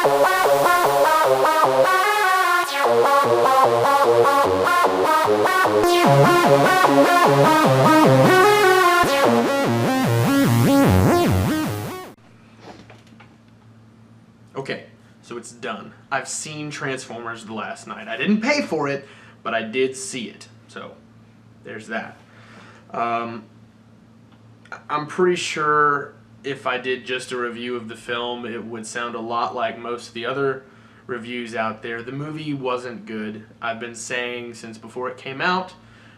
Okay, so it's done. I've seen Transformers the last night. I didn't pay for it, but I did see it. So, there's that. I'm pretty sure if I did just a review of the film, it would sound a lot like most of the other reviews out there. The movie wasn't good. I've been saying since before it came out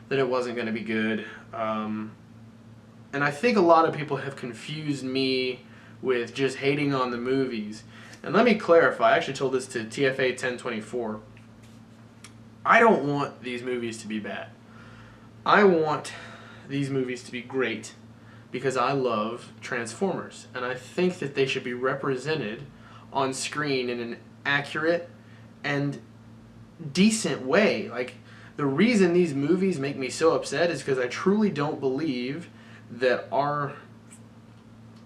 that it wasn't going to be good. And I think a lot of people have confused me with just hating on the movies. And let me clarify, I actually told this to TFA 1024. I don't want these movies to be bad. I want these movies to be great because I love Transformers. And I think that they should be represented on screen in an accurate and decent way. Like, the reason these movies make me so upset is because I truly don't believe that our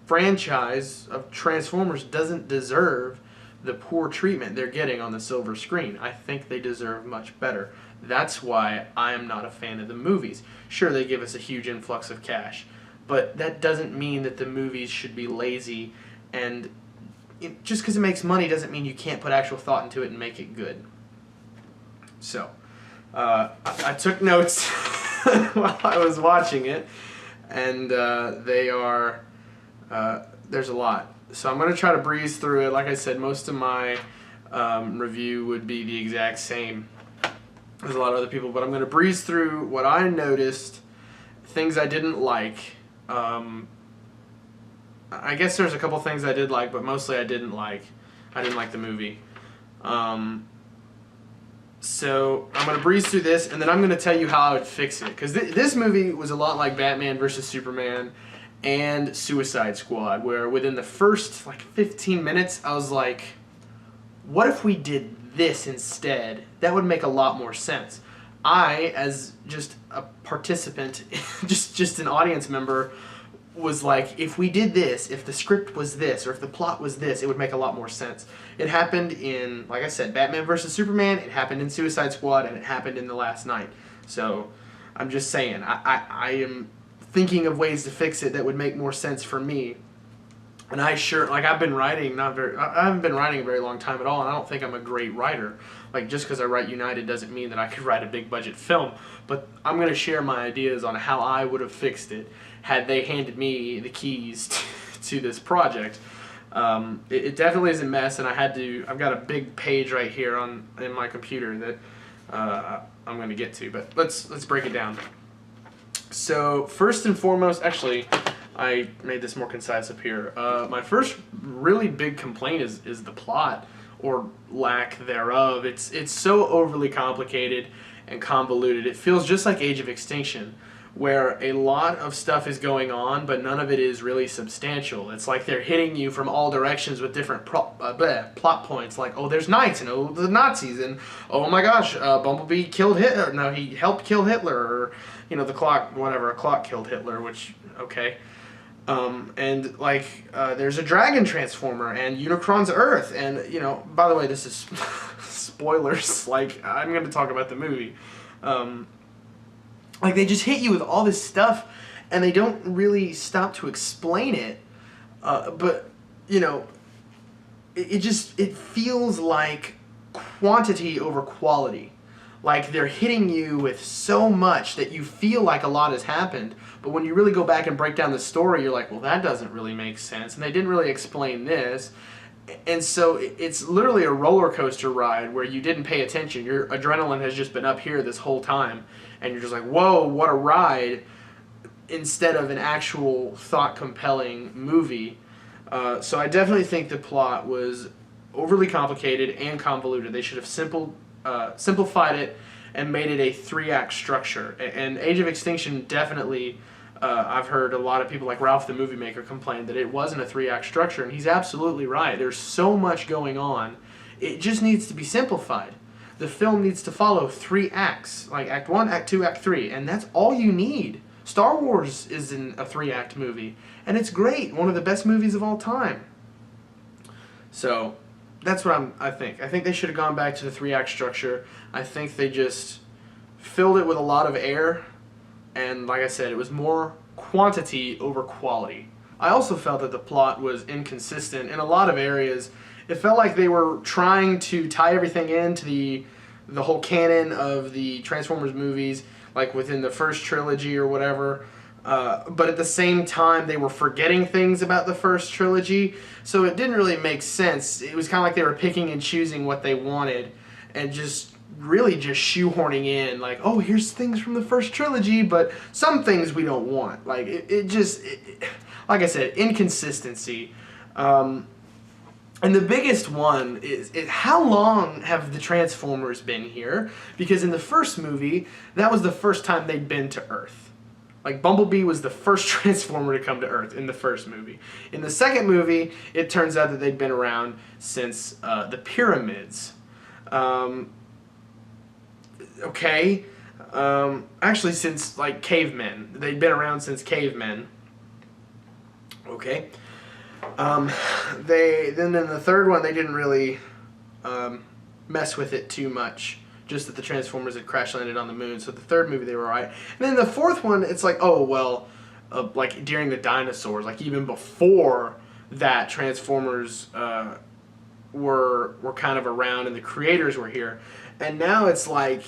franchise of Transformers doesn't deserve the poor treatment they're getting on the silver screen. I think they deserve much better. That's why I am not a fan of the movies. Sure, they give us a huge influx of cash, but that doesn't mean that the movies should be lazy, and just because it makes money doesn't mean you can't put actual thought into it and make it good. So, I took notes while I was watching it, and there's a lot. So I'm going to try to breeze through it. Like I said, most of my review would be the exact same as a lot of other people, but I'm going to breeze through what I noticed, things I didn't like. I guess there's a couple things I did like, but mostly I didn't like. I didn't like the movie. So I'm going to breeze through this, and then I'm going to tell you how I would fix it. Because this movie was a lot like Batman vs. Superman and Suicide Squad, where within the first 15 minutes, I was like, what if we did this instead? That would make a lot more sense. I, as just a participant, just an audience member, was like, if we did this, if the script was this, or if the plot was this, it would make a lot more sense. It happened in, like I said, Batman vs. Superman, it happened in Suicide Squad, and it happened in The Last Night. So, I'm just saying, I am thinking of ways to fix it that would make more sense for me. And I've been writing, I haven't been writing a very long time at all, and I don't think I'm a great writer. Just because I write United doesn't mean that I could write a big budget film. But I'm going to share my ideas on how I would have fixed it had they handed me the keys to this project. It definitely is a mess, and I've got a big page right here in my computer that I'm going to get to. But let's break it down. So first and foremost, actually, I made this more concise up here. My first really big complaint is the plot, or lack thereof. It's so overly complicated and convoluted. It feels just like Age of Extinction, where a lot of stuff is going on, but none of it is really substantial. It's like they're hitting you from all directions with different plot points, like, oh, there's knights, and oh, the Nazis, and oh my gosh, Bumblebee killed Hitler. No, he helped kill Hitler, or, a clock killed Hitler, which, okay. There's a dragon transformer, and Unicron's Earth, and, by the way, this is spoilers, I'm going to talk about the movie. They just hit you with all this stuff, and they don't really stop to explain it, it feels like quantity over quality. Like, they're hitting you with so much that you feel like a lot has happened, but when you really go back and break down the story, you're like, well, that doesn't really make sense, and they didn't really explain this. And so it's literally a roller coaster ride where you didn't pay attention. Your adrenaline has just been up here this whole time, and you're just like, whoa, what a ride, instead of an actual thought-compelling movie. So I definitely think the plot was overly complicated and convoluted. They should have simplified it and made it a 3-act structure. And Age of Extinction definitely, I've heard a lot of people like Ralph the Movie Maker complain that it wasn't a 3-act structure, and he's absolutely right. There's so much going on. It just needs to be simplified. The film needs to follow 3 acts, like Act 1, Act 2, Act 3, and that's all you need. Star Wars is in a 3-act movie, and it's great, one of the best movies of all time. So, That's what I think. I think they should have gone back to the 3-act structure. I think they just filled it with a lot of air, and like I said, it was more quantity over quality. I also felt that the plot was inconsistent in a lot of areas. It felt like they were trying to tie everything into the whole canon of the Transformers movies, like within the first trilogy or whatever. But at the same time, they were forgetting things about the first trilogy, so it didn't really make sense. It was kind of like they were picking and choosing what they wanted, and just really just shoehorning in, like, oh, here's things from the first trilogy, but some things we don't want. Like, like I said, inconsistency. And the biggest one is how long have the Transformers been here? Because in the first movie, that was the first time they'd been to Earth. Like, Bumblebee was the first Transformer to come to Earth in the first movie. In the second movie, it turns out that they'd been around since the pyramids. Okay. Actually, since, like, cavemen. They'd been around since cavemen. Okay. Then in the third one, they didn't really mess with it too much. Just that the Transformers had crash landed on the moon. So the third movie, they were alright. And then the fourth one, it's like, oh, well, like during the dinosaurs, like even before that, Transformers were kind of around and the creators were here. And now it's like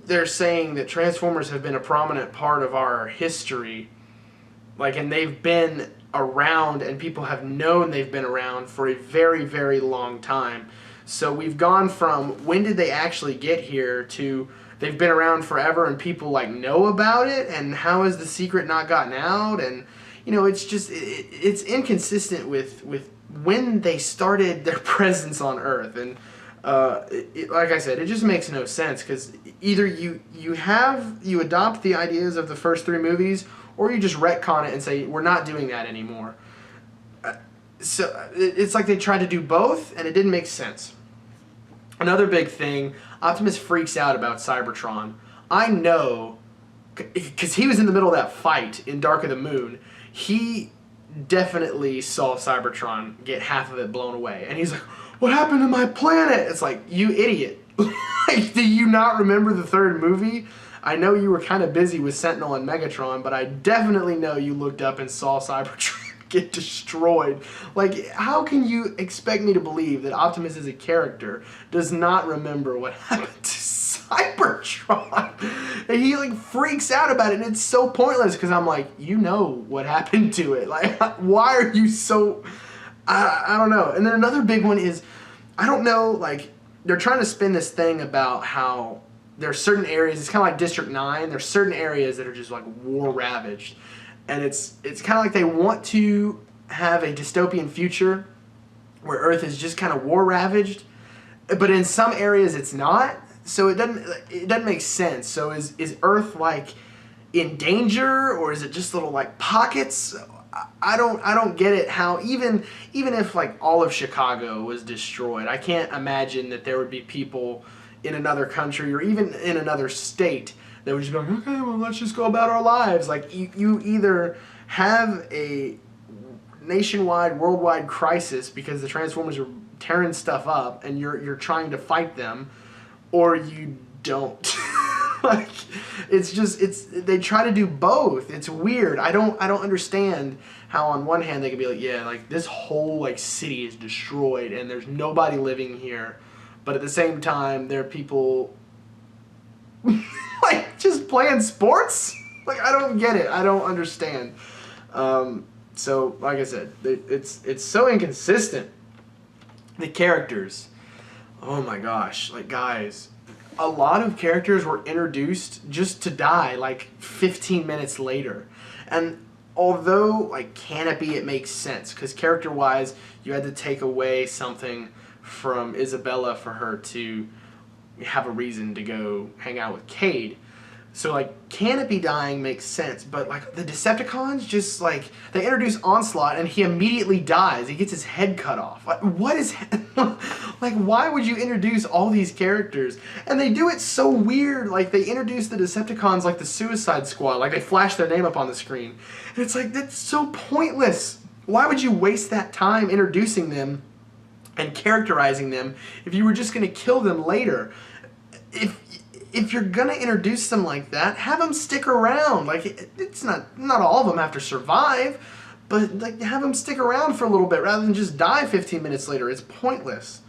they're saying that Transformers have been a prominent part of our history. Like, and they've been around, and people have known they've been around for a very, very long time. So we've gone from when did they actually get here to they've been around forever and people like know about it, and how has the secret not gotten out? And you know, it's just it's inconsistent with when they started their presence on Earth. And like I said, it just makes no sense, because either you adopt the ideas of the first 3 movies, or you just retcon it and say, we're not doing that anymore. So it's like they tried to do both, and it didn't make sense. Another big thing, Optimus freaks out about Cybertron. I know, because he was in the middle of that fight in Dark of the Moon, he definitely saw Cybertron get half of it blown away. And he's like, what happened to my planet? It's like, you idiot. Like, do you not remember the third movie? I know you were kind of busy with Sentinel and Megatron, but I definitely know you looked up and saw Cybertron get destroyed. Like, how can you expect me to believe that Optimus as a character does not remember what happened to Cybertron? And he, like, freaks out about it, and it's so pointless, because I'm like, you know what happened to it. Like, why are you so... I don't know. And then another big one is, I don't know, like, they're trying to spin this thing about how there are certain areas, it's kind of like District 9, there's certain areas that are just like war ravaged. And it's kind of like they want to have a dystopian future where Earth is just kind of war ravaged, but in some areas it's not. So it doesn't make sense. So is Earth like in danger, or is it just little like pockets? I don't get it. How even if like all of Chicago was destroyed, I can't imagine that there would be people in another country or even in another state that would just be like, okay, well, let's just go about our lives. Like, you either have a nationwide, worldwide crisis because the Transformers are tearing stuff up and you're trying to fight them, or you don't. Like, they try to do both. It's weird. I don't understand how on one hand they can be like, yeah, like this whole like city is destroyed and there's nobody living here. But at the same time, there are people like just playing sports. Like, I don't get it. I don't understand. So, like I said, it's so inconsistent. The characters, oh my gosh, like guys, a lot of characters were introduced just to die like 15 minutes later. And although like Canopy, it makes sense because character-wise, you had to take away something from Isabella for her to have a reason to go hang out with Cade. So like Canopy dying makes sense, but like the Decepticons, just like they introduce Onslaught and he immediately dies. He gets his head cut off. Like, what is like, why would you introduce all these characters? And they do it so weird. Like, they introduce the Decepticons like the Suicide Squad. Like, they flash their name up on the screen. And it's like, that's so pointless. Why would you waste that time introducing them and characterizing them if you were just going to kill them later. If you're going to introduce them like that, have them stick around. Like, it's not all of them have to survive, but like have them stick around for a little bit rather than just die 15 minutes later. It's pointless.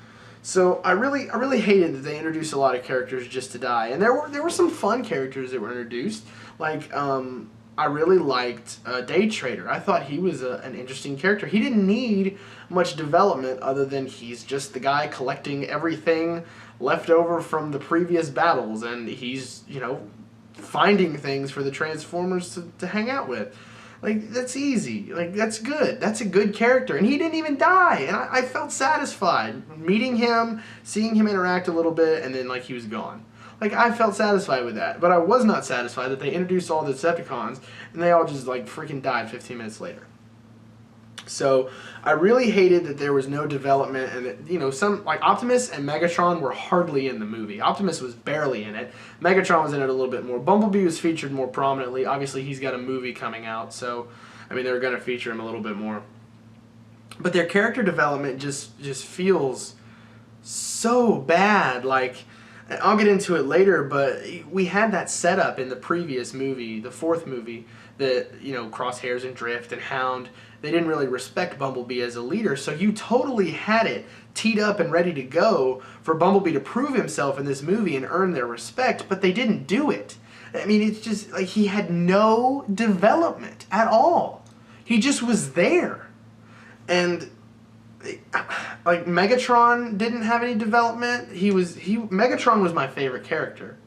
So I really hated that they introduced a lot of characters just to die. And there were some fun characters that were introduced. Like, I really liked Day Trader. I thought he was an interesting character. He didn't need much development other than he's just the guy collecting everything left over from the previous battles, and he's, finding things for the Transformers to hang out with. Like, that's easy. Like, that's good. That's a good character. And he didn't even die. And I felt satisfied meeting him, seeing him interact a little bit, and then, like, he was gone. Like, I felt satisfied with that. But I was not satisfied that they introduced all the Decepticons, and they all just, like, freaking died 15 minutes later. So I really hated that there was no development, and that, some like Optimus and Megatron were hardly in the movie. Optimus was barely in it. Megatron was in it a little bit more. Bumblebee was featured more prominently. Obviously, he's got a movie coming out, so they're going to feature him a little bit more. But their character development just feels so bad. Like, I'll get into it later, but we had that setup in the previous movie, the fourth movie, that Crosshairs and Drift and Hound, they didn't really respect Bumblebee as a leader, so you totally had it teed up and ready to go for Bumblebee to prove himself in this movie and earn their respect, but they didn't do it. It's just like he had no development at all. He just was there. And like Megatron didn't have any development. Megatron was my favorite character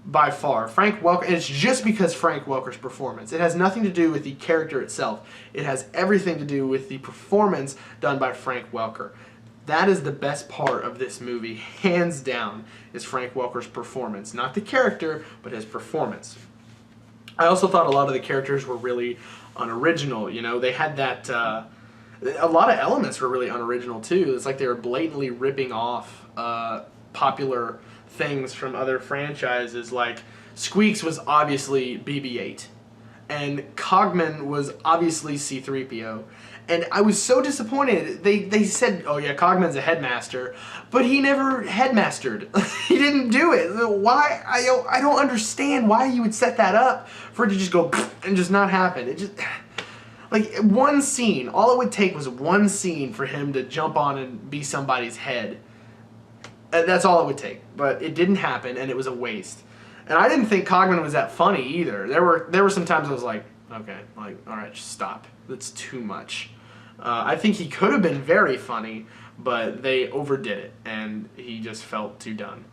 by far. Frank Welker, and it's just because Frank Welker's performance. It has nothing to do with the character itself. It has everything to do with the performance done by Frank Welker. That is the best part of this movie, hands down, is Frank Welker's performance. Not the character, but his performance. I also thought a lot of the characters were really unoriginal. They had that, a lot of elements were really unoriginal too. It's like they were blatantly ripping off popular things from other franchises. Like Squeaks was obviously BB-8 and Cogman was obviously C-3PO, and I was so disappointed. They said, oh yeah, Cogman's a headmaster, but he never headmastered. He didn't do it. Why? I don't understand why you would set that up for it to just go and just not happen. It just, like, one scene, all it would take was one scene for him to jump on and be somebody's head. That's all it would take, but it didn't happen, and it was a waste. And I didn't think Cogman was that funny either. There were some times I was like, okay, like, all right, just stop. That's too much. I think he could have been very funny, but they overdid it, and he just felt too done.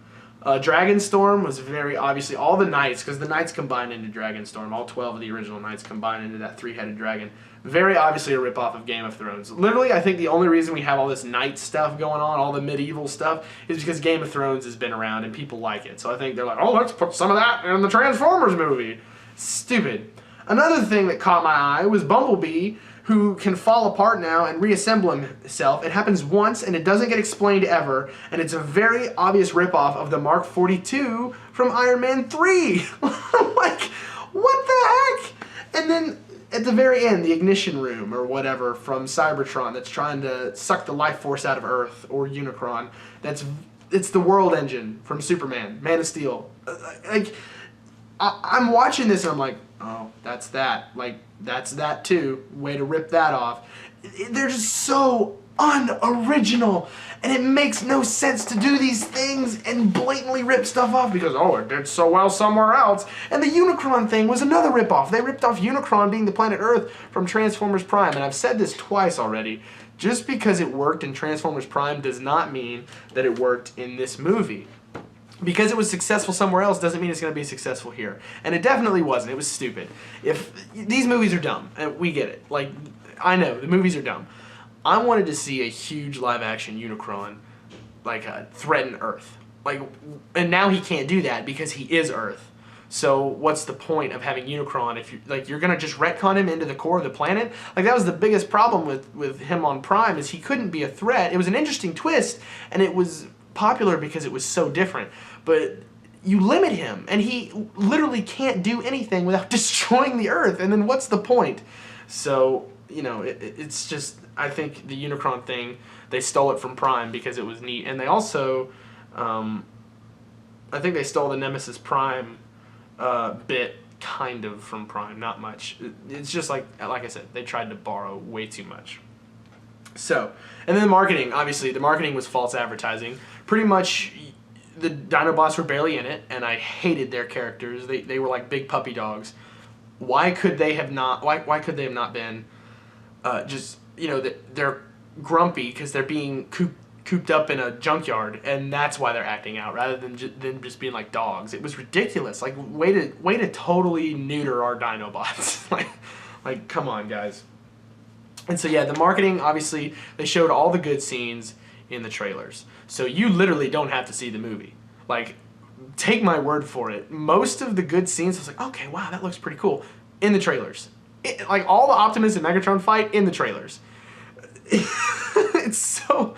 Dragonstorm was very obviously all the knights, because the knights combined into Dragonstorm. All 12 of the original knights combined into that three-headed dragon. Very obviously a ripoff of Game of Thrones. Literally, I think the only reason we have all this knight stuff going on, all the medieval stuff, is because Game of Thrones has been around and people like it. So I think they're like, oh, let's put some of that in the Transformers movie. Stupid. Another thing that caught my eye was Bumblebee, who can fall apart now and reassemble himself. It happens once, and it doesn't get explained ever, and it's a very obvious ripoff of the Mark 42 from Iron Man 3. I'm like, what the heck? And then at the very end, the ignition room or whatever from Cybertron that's trying to suck the life force out of Earth, or Unicron, it's the World Engine from Superman, Man of Steel. Like, I'm watching this and I'm like, oh, that's that. Like, that's that too. Way to rip that off. They're just so unoriginal, and it makes no sense to do these things and blatantly rip stuff off because, oh, it did so well somewhere else. And the Unicron thing was another ripoff. They ripped off Unicron being the planet Earth from Transformers Prime, and I've said this twice already. Just because it worked in Transformers Prime does not mean that it worked in this movie. Because it was successful somewhere else doesn't mean it's going to be successful here. And it definitely wasn't. It was stupid. These movies are dumb, and we get it. Like, I know, the movies are dumb. I wanted to see a huge live-action Unicron, like, threaten Earth. Like, and now he can't do that because he is Earth. So what's the point of having Unicron if you're going to just retcon him into the core of the planet? Like, that was the biggest problem with him on Prime, is he couldn't be a threat. It was an interesting twist, and it was popular because it was so different. But you limit him, and he literally can't do anything without destroying the Earth, and then what's the point? So, it's just, I think the Unicron thing they stole it from Prime because it was neat. And they also, I think they stole the Nemesis Prime bit kind of from Prime, not much. It's just like I said, they tried to borrow way too much. So, and then the marketing, obviously, the marketing was false advertising. Pretty much, the Dinobots were barely in it, and I hated their characters. They were like big puppy dogs. Why could they have not? Why could they have not been? Just they're grumpy because they're being cooped up in a junkyard, and that's why they're acting out rather than just being like dogs. It was ridiculous. Like way to totally neuter our Dinobots. like come on, guys. And so yeah, the marketing, obviously they showed all the good scenes in the trailers. So you literally don't have to see the movie. Like, take my word for it. Most of the good scenes, I was like, okay, wow, that looks pretty cool, in the trailers. Like all the Optimus and Megatron fight in the trailers. It's so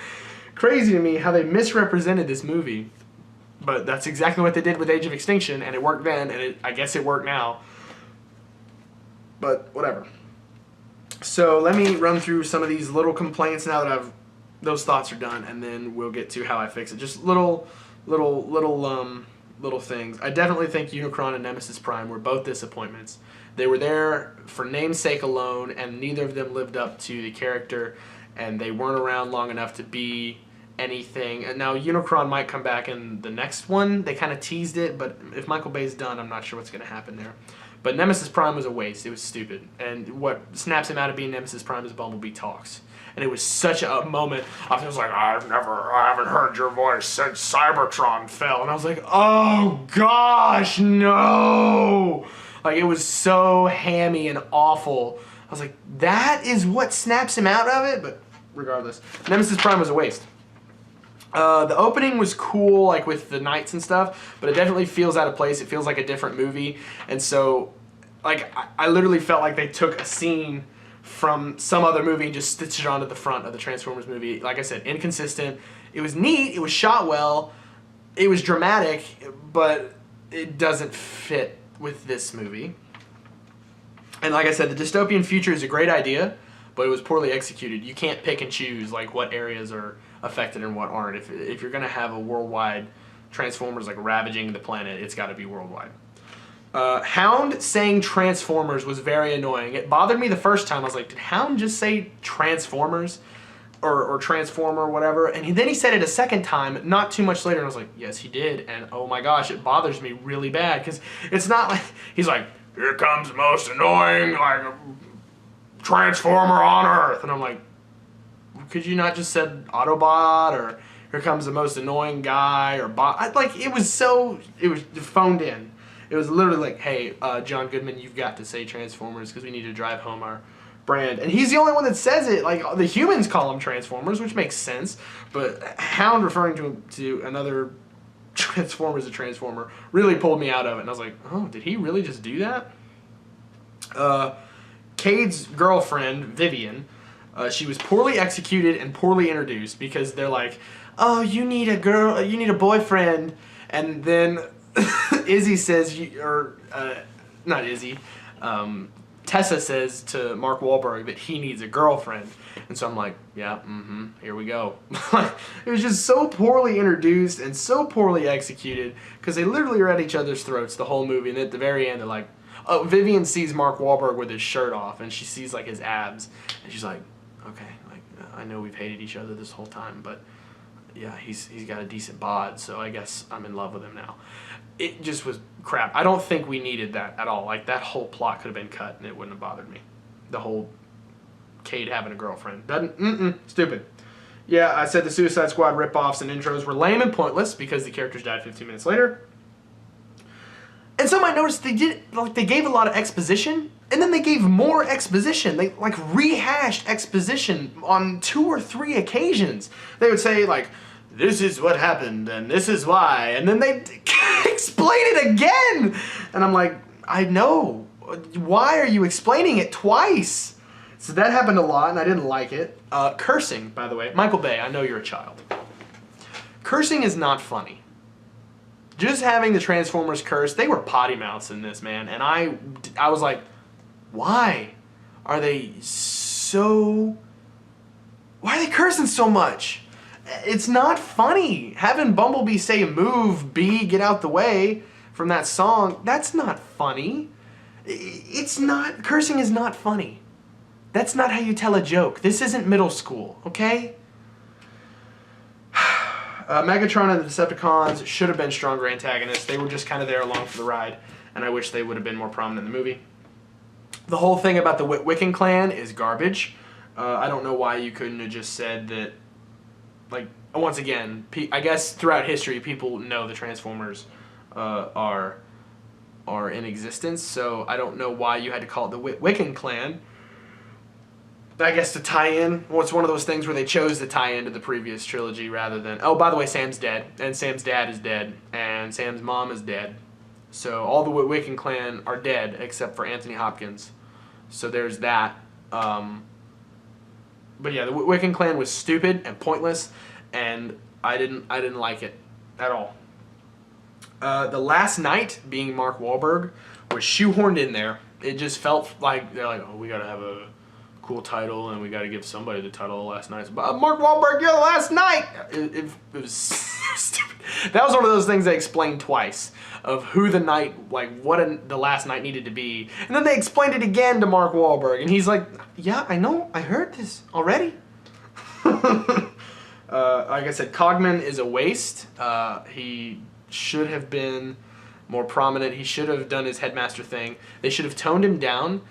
crazy to me how they misrepresented this movie. But that's exactly what they did with Age of Extinction, and it worked then, and I guess it worked now. But whatever. So let me run through some of these little complaints now that those thoughts are done, and then we'll get to how I fix it. Just little things. I definitely think Unicron and Nemesis Prime were both disappointments. They were there for namesake alone, and neither of them lived up to the character, and they weren't around long enough to be anything. And now Unicron might come back in the next one. They kind of teased it, but if Michael Bay's done, I'm not sure what's going to happen there. But Nemesis Prime was a waste. It was stupid. And what snaps him out of being Nemesis Prime is Bumblebee talks. And it was such a moment. I was like, I haven't heard your voice since Cybertron fell. And I was like, oh gosh, no. Like, it was so hammy and awful. I was like, that is what snaps him out of it? But regardless, Nemesis Prime was a waste. The opening was cool, like with the knights and stuff, but it definitely feels out of place. It feels like a different movie. And so, like, I literally felt like they took a scene from some other movie and just stitched it onto the front of the Transformers movie. Like I said, inconsistent. It was neat. It was shot well. It was dramatic, but it doesn't fit with this movie. And like I said, the dystopian future is a great idea, but it was poorly executed. You can't pick and choose like what areas are affected and what aren't. If you're going to have a worldwide Transformers like ravaging the planet, it's got to be worldwide. Hound saying Transformers was very annoying. It bothered me the first time. I was like, did Hound just say Transformers? Or Transformer or whatever? And then he said it a second time, not too much later, and I was like, yes, he did. And oh my gosh, it bothers me really bad, because it's not like, he's like, here comes the most annoying, like, Transformer on Earth. And I'm like, could you not just said Autobot, or here comes the most annoying guy, or bot? Like, it was phoned in. It was literally like, hey, John Goodman, you've got to say Transformers because we need to drive home our brand. And he's the only one that says it. Like, the humans call them Transformers, which makes sense. But Hound referring to another Transformer as a Transformer really pulled me out of it. And I was like, oh, did he really just do that? Cade's girlfriend, Vivian, she was poorly executed and poorly introduced because they're like, oh, you need a boyfriend. And then Izzy says, not Izzy, Tessa says to Mark Wahlberg that he needs a girlfriend. And so I'm like, yeah, here we go. It was just so poorly introduced and so poorly executed because they literally are at each other's throats the whole movie. And at the very end, they're like, oh, Vivian sees Mark Wahlberg with his shirt off and she sees like his abs. And she's like, okay, like I know we've hated each other this whole time, but yeah, he's got a decent bod, so I guess I'm in love with him now. It just was crap. I don't think we needed that at all. Like, that whole plot could have been cut and it wouldn't have bothered me. The whole Cade having a girlfriend. Stupid. Yeah, I said the Suicide Squad ripoffs and intros were lame and pointless because the characters died 15 minutes later. And some might notice they gave a lot of exposition, and then they gave more exposition. They like rehashed exposition on 2 or 3 occasions. They would say like, this is what happened, and this is why, and then they'd explain it again. And I'm like, I know. Why are you explaining it twice? So that happened a lot, and I didn't like it. Cursing, by the way. Michael Bay, I know you're a child. Cursing is not funny. Just having the Transformers curse, they were potty mouths in this, man. And I was like, why are they so Why are they cursing so much? It's not funny. Having Bumblebee say move, B, get out the way from that song, that's not funny. It's not, cursing is not funny. That's not how you tell a joke. This isn't middle school, okay? Megatron and the Decepticons should have been stronger antagonists. They were just kind of there along for the ride, and I wish they would have been more prominent in the movie. The whole thing about the Wiccan clan is garbage. I don't know why you couldn't have just said that, like, once again, I guess throughout history, people know the Transformers are in existence, so I don't know why you had to call it the Wiccan clan. I guess to tie in, well, it's one of those things where they chose to tie into the previous trilogy rather than, oh, by the way, Sam's dead, and Sam's dad is dead, and Sam's mom is dead. So all the Wiccan clan are dead except for Anthony Hopkins. So there's that. But yeah, the Wiccan clan was stupid and pointless, and I didn't like it at all. The Last Knight, being Mark Wahlberg, was shoehorned in there. It just felt like they're like, oh, we gotta have a cool title, and we got to give somebody the title of Last Knight. But Mark Wahlberg, you're the Last Knight! It was stupid. That was one of those things they explained twice, of who the knight, like what the Last Knight needed to be. And then they explained it again to Mark Wahlberg, and he's like, yeah, I know, I heard this already. Like I said, Cogman is a waste. He should have been more prominent. He should have done his headmaster thing. They should have toned him down.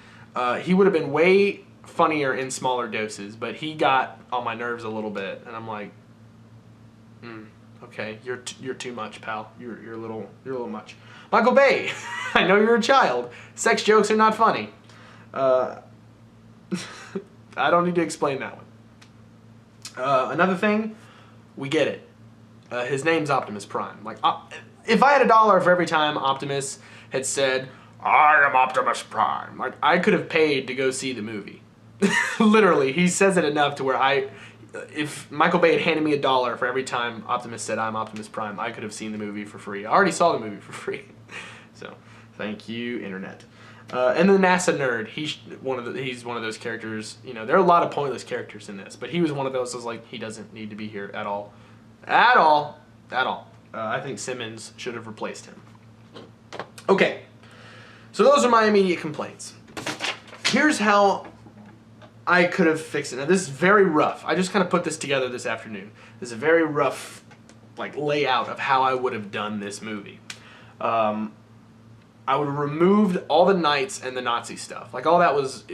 He would have been way funnier in smaller doses, but he got on my nerves a little bit, and I'm like, okay, you're too much, pal. You're a little much. Michael Bay, I know you're a child. Sex jokes are not funny. I don't need to explain that one. Another thing, we get it. His name's Optimus Prime. Like, if I had $1 for every time Optimus had said, I am Optimus Prime, like, I could have paid to go see the movie. Literally, he says it enough to where if Michael Bay had handed me $1 for every time Optimus said I'm Optimus Prime, I could have seen the movie for free. I already saw the movie for free. So, thank you, internet. And the NASA nerd, he's one of those characters. You know, there are a lot of pointless characters in this, but he was one of those. I was like, he doesn't need to be here at all, at all. I think Simmons should have replaced him. Okay, so those are my immediate complaints. Here's how I could have fixed it. Now, this is very rough. I just kind of put this together this afternoon. This is a very rough, like, layout of how I would have done this movie. I would have removed all the knights and the Nazi stuff. Like, all that was,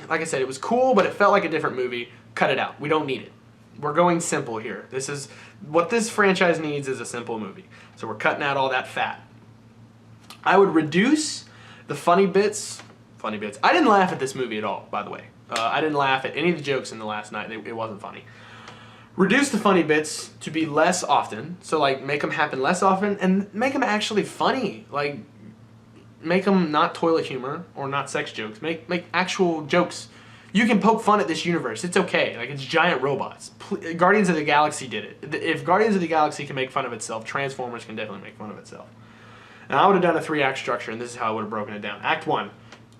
like I said, it was cool, but it felt like a different movie. Cut it out. We don't need it. We're going simple here. This is, what this franchise needs is a simple movie. So we're cutting out all that fat. I would reduce the funny bits. I didn't laugh at this movie at all, by the way. I didn't laugh at any of the jokes in The Last Knight. It wasn't funny. Reduce the funny bits to be less often. So, like, make them happen less often and make them actually funny. Like, make them not toilet humor or not sex jokes. Make actual jokes. You can poke fun at this universe. It's okay. Like, it's giant robots. Guardians of the Galaxy did it. If Guardians of the Galaxy can make fun of itself, Transformers can definitely make fun of itself. And I would have done a 3-act structure, and this is how I would have broken it down. Act 1.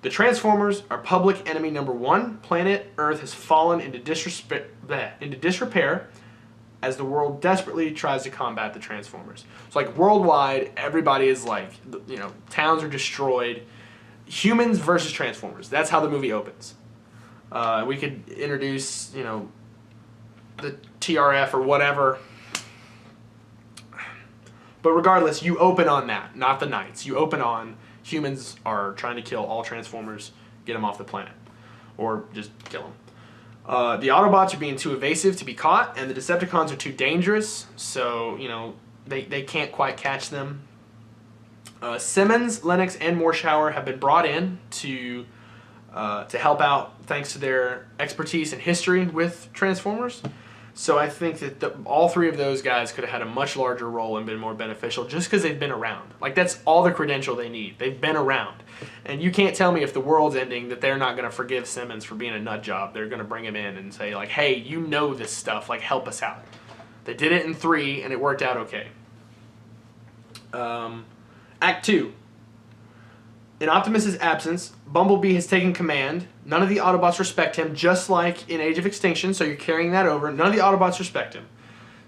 The Transformers are public enemy number 1. Planet Earth has fallen into disrepair as the world desperately tries to combat the Transformers. So, like, worldwide, everybody is like, you know, towns are destroyed. Humans versus Transformers. That's how the movie opens. We could introduce, you know, the TRF or whatever. But regardless, you open on that, not the Knights. You open on humans are trying to kill all Transformers, get them off the planet. Or just kill them. The Autobots are being too evasive to be caught, and the Decepticons are too dangerous, so, you know, they can't quite catch them. Simmons, Lennox, and Morshower have been brought in to help out thanks to their expertise and history with Transformers. So I think that all three of those guys could have had a much larger role and been more beneficial just because they've been around. Like, that's all the credential they need. They've been around. And you can't tell me if the world's ending that they're not going to forgive Simmons for being a nut job. They're going to bring him in and say, like, hey, you know this stuff. Like, help us out. They did it in 3, and it worked out okay. Act 2. In Optimus's absence, Bumblebee has taken command. None of the Autobots respect him, just like in Age of Extinction, so you're carrying that over. None of the Autobots respect him.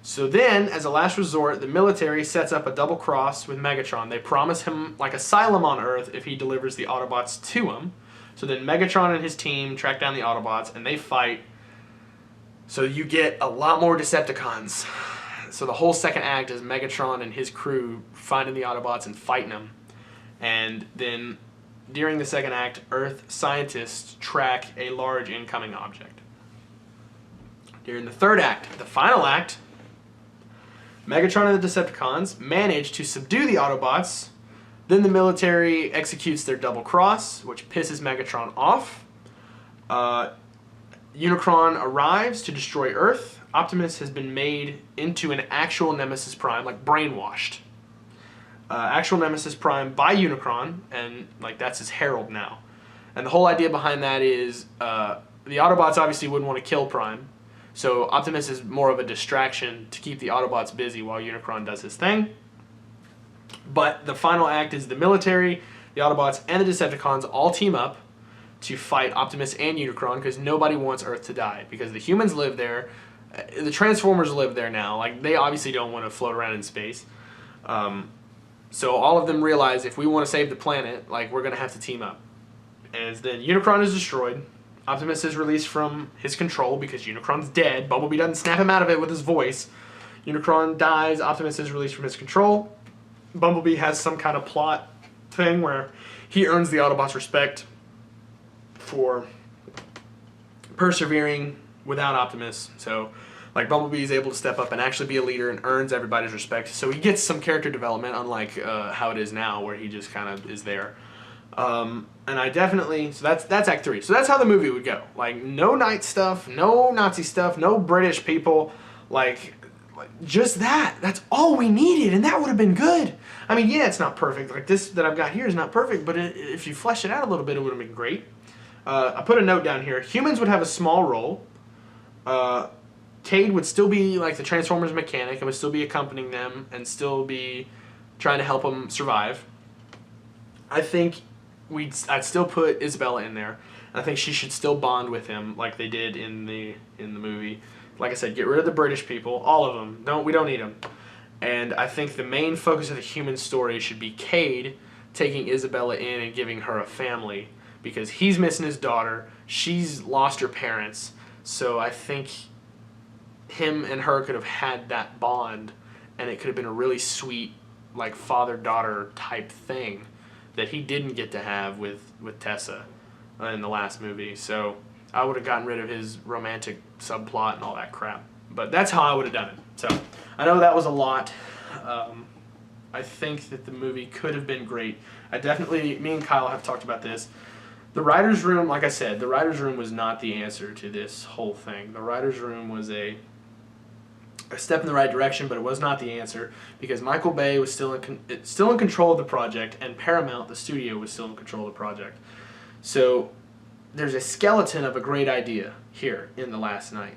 So then, as a last resort, the military sets up a double cross with Megatron. They promise him like asylum on Earth if he delivers the Autobots to him. So then Megatron and his team track down the Autobots and they fight. So you get a lot more Decepticons. So the whole second act is Megatron and his crew finding the Autobots and fighting them. And then during the second act, Earth scientists track a large incoming object. During the third act, the final act, Megatron and the Decepticons manage to subdue the Autobots. Then the military executes their double cross, which pisses Megatron off. Unicron arrives to destroy Earth. Optimus has been made into an actual Nemesis Prime, like brainwashed. Actual Nemesis Prime by Unicron, and like that's his herald now. And the whole idea behind that is the Autobots obviously wouldn't want to kill Prime, so Optimus is more of a distraction to keep the Autobots busy while Unicron does his thing. But the final act is the military, the Autobots, and the Decepticons all team up to fight Optimus and Unicron because nobody wants Earth to die because the humans live there, the Transformers live there now. Like they obviously don't want to float around in space. So all of them realize if we want to save the planet, like we're gonna have to team up. As then Unicron is destroyed, Optimus is released from his control because Unicron's dead. Bumblebee doesn't snap him out of it with his voice. Unicron dies. Optimus is released from his control. Bumblebee has some kind of plot thing where he earns the Autobots' respect for persevering without Optimus. So like Bumblebee is able to step up and actually be a leader and earns everybody's respect. So he gets some character development, unlike how it is now, where he just kind of is there. And I definitely, so that's Act 3. So that's how the movie would go. Like no Knight stuff, no Nazi stuff, no British people, like just that. That's all we needed, and that would have been good. I mean, yeah, it's not perfect. Like this that I've got here is not perfect, but if you flesh it out a little bit, it would have been great. I put a note down here. Humans would have a small role. Cade would still be like the Transformers mechanic and would still be accompanying them and still be trying to help them survive. I think I'd still put Isabella in there. I think she should still bond with him like they did in the movie. Like I said, get rid of the British people, all of them. We don't need them. And I think the main focus of the human story should be Cade taking Isabella in and giving her a family because he's missing his daughter. She's lost her parents. So I think him and her could have had that bond, and it could have been a really sweet, like father-daughter type thing that he didn't get to have with Tessa in the last movie. So I would have gotten rid of his romantic subplot and all that crap. But that's how I would have done it. So I know that was a lot. I think that the movie could have been great. Me and Kyle have talked about this. The writer's room, like I said, the writer's room was not the answer to this whole thing. The writer's room was a step in the right direction, but it was not the answer because Michael Bay was still in control of the project, and Paramount, the studio, was still in control of the project. So there's a skeleton of a great idea here in The Last Knight,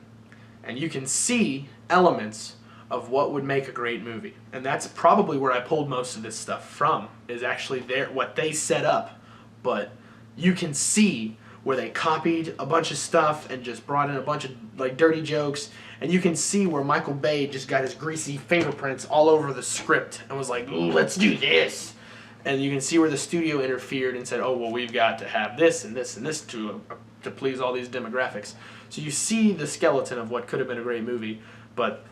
and you can see elements of what would make a great movie, and that's probably where I pulled most of this stuff from. Is actually what they set up, but you can see where they copied a bunch of stuff and just brought in a bunch of like dirty jokes. And you can see where Michael Bay just got his greasy fingerprints all over the script and was like, "Ooh, let's do this." And you can see where the studio interfered and said, "Oh, well, we've got to have this and this and this to please all these demographics." So you see the skeleton of what could have been a great movie, but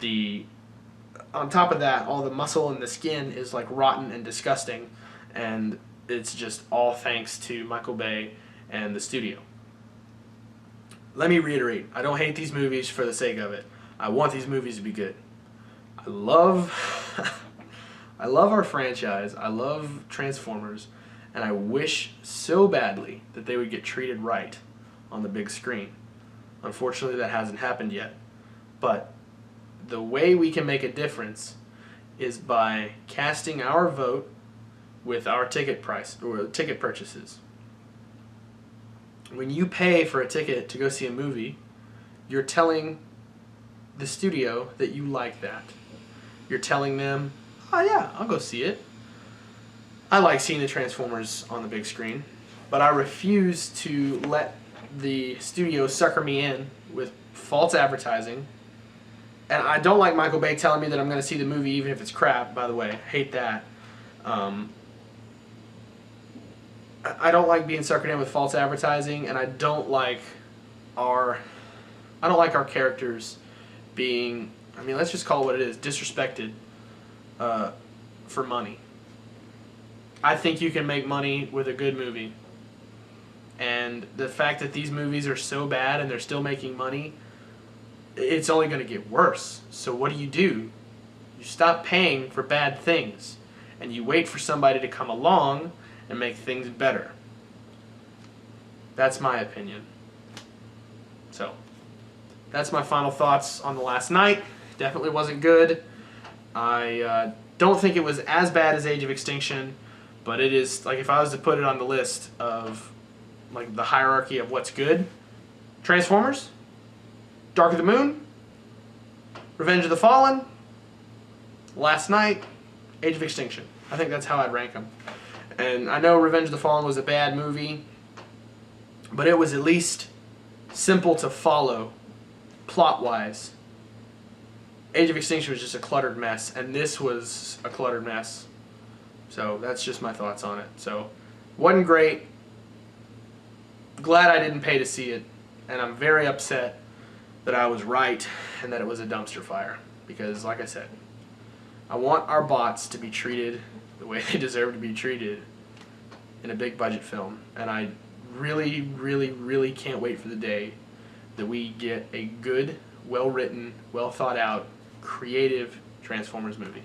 on top of that, all the muscle and the skin is like rotten and disgusting, and it's just all thanks to Michael Bay and the studio. Let me reiterate, I don't hate these movies for the sake of it. I want these movies to be good. I love our franchise. I love Transformers, and I wish so badly that they would get treated right on the big screen. Unfortunately, that hasn't happened yet. But the way we can make a difference is by casting our vote with our ticket price or ticket purchases. When you pay for a ticket to go see a movie, you're telling the studio that you like that. You're telling them, "Oh yeah, I'll go see it." I like seeing the Transformers on the big screen, but I refuse to let the studio sucker me in with false advertising. And I don't like Michael Bay telling me that I'm going to see the movie even if it's crap, by the way. I hate that. I don't like being suckered in with false advertising, and I don't like our characters being, I mean, let's just call it what it is, disrespected for money. I think you can make money with a good movie. And the fact that these movies are so bad and they're still making money, it's only going to get worse. So what do? You stop paying for bad things, and you wait for somebody to come along and make things better. That's my opinion. So, that's my final thoughts on The Last Knight. Definitely wasn't good. I don't think it was as bad as Age of Extinction, but it is, like, if I was to put it on the list of, like, the hierarchy of what's good, Transformers, Dark of the Moon, Revenge of the Fallen, Last Knight, Age of Extinction. I think that's how I'd rank them. And I know Revenge of the Fallen was a bad movie, but it was at least simple to follow, plot-wise. Age of Extinction was just a cluttered mess, and this was a cluttered mess. So that's just my thoughts on it. So, wasn't great. Glad I didn't pay to see it, and I'm very upset that I was right and that it was a dumpster fire. Because, like I said, I want our bots to be treated the way they deserve to be treated in a big budget film. And I really, really, really can't wait for the day that we get a good, well-written, well-thought-out, creative Transformers movie.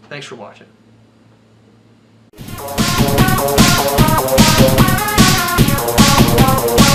Thanks for watching. Oh,